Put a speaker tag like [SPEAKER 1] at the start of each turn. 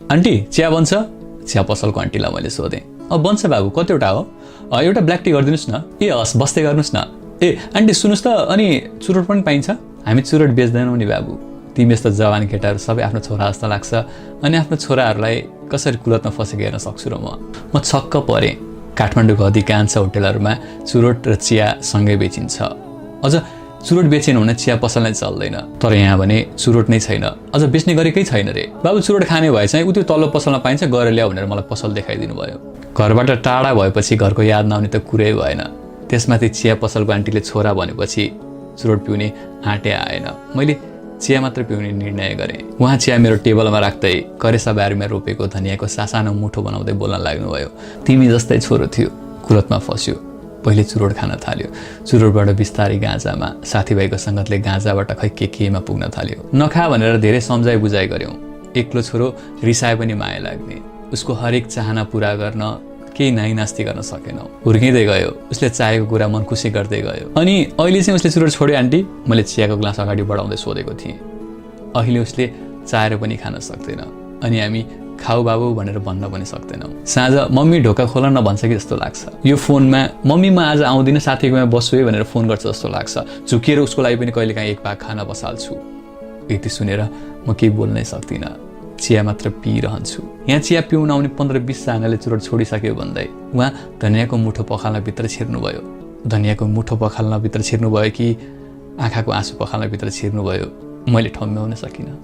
[SPEAKER 1] Aunty चिया बन्छ? चिया पसलको आन्टीलाई मैले सोधेँ। बन्छ बाबु, कतिवटा हो? एउटा ब्ल्याक टी गरिदिनुहोस् न। ए हस्, बस्दै गर्नुहोस् न। ए आन्टी सुन्नुहोस् त, अनि चुरोट पनि पाइन्छ? हामी चुरोट बेच्दैनौँ नि बाबु। तिमी यस्तो जवान केटाहरू सबै आफ्नो छोरा जस्तो लाग्छ, अनि आफ्नो छोराहरूलाई कसरी कुलतमा फसेको हेर्न सक्छु र म छक्क परेँ। काठमाडौँको अधिकांश होटेलहरूमा चुरोट र चिया सँगै बेचिन्छ। अझ चुरोट बेचेन भने चिया पसल नै चल्दैन। तर यहाँ भने चुरोट नै छैन, अझ बेच्ने गरेकै छैन रे। बाबु चुरोट खाने भए चाहिँ उत्यो तल्लो पसलमा पाइन्छ, गएर ल्याऊ भनेर मलाई पसल देखाइदिनु भयो। घरबाट टाढा भएपछि घरको याद नआउने त कुरै भएन। त्यसमाथि चिया पसलको आन्टीले छोरा भनेपछि चुरोट पिउने आँटे आएन। मैले चिया मात्र पिउने निर्णय गरेँ। उहाँ चिया मेरो टेबलमा राख्दै करेसा बारीमा रोपेको धनियाँको सासानो मुठो बनाउँदै बोल्न लाग्नुभयो। तिमी जस्तै छोरो थियो, कुलतमा फस्यो, पहिले चुरोट खान थाल्यो। चुरोटबाट बिस्तारै गाँजामा, साथीभाइको सङ्गतले गाँजाबाट खै केमा पुग्न थाल्यो। नखा भनेर धेरै सम्झाइ बुझाइ गऱ्यौँ। एक्लो छोरो रिसाए पनि माया लाग्ने। उसको हरेक चाहना पुरा गर्न केही नाइनास्ती गर्न सकेनौँ। हुर्किँदै गयो, उसले चाहेको कुरा मन खुसी गर्दै गयो। अनि अहिले चाहिँ उसले चुरोट छोड्यो आन्टी? मैले चियाको ग्लास अगाडि बढाउँदै सोधेको थिएँ। अहिले उसले चाहेर पनि खान सक्दैन, अनि हामी खाऊ बाबु भनेर भन्न पनि सक्दैनौँ। साँझ मम्मी ढोका खोल न भन्छ कि जस्तो लाग्छ। यो फोनमा मम्मी म आज आउँदिनँ, साथीकोमा बस्छु है भनेर फोन गर्छ जस्तो लाग्छ। झुकिएर उसको लागि पनि कहिलेकाहीँ एक भाग खाना बसाल्छु। यति सुनेर म केही बोल्नै सक्दिनँ, चिया मात्र पिइरहन्छु। यहाँ चिया पिउन आउने 15-20 जनाले चुरोट छोडिसक्यो भन्दै उहाँ धनियाँको मुठो पखाल्न भित्र छिर्नुभयो। धनियाँको मुठो पखाल्न भित्र छिर्नुभयो कि आँखाको आँसु पखाल्न भित्र छिर्नुभयो, मैले ठम्ब्याउन सकिनँ।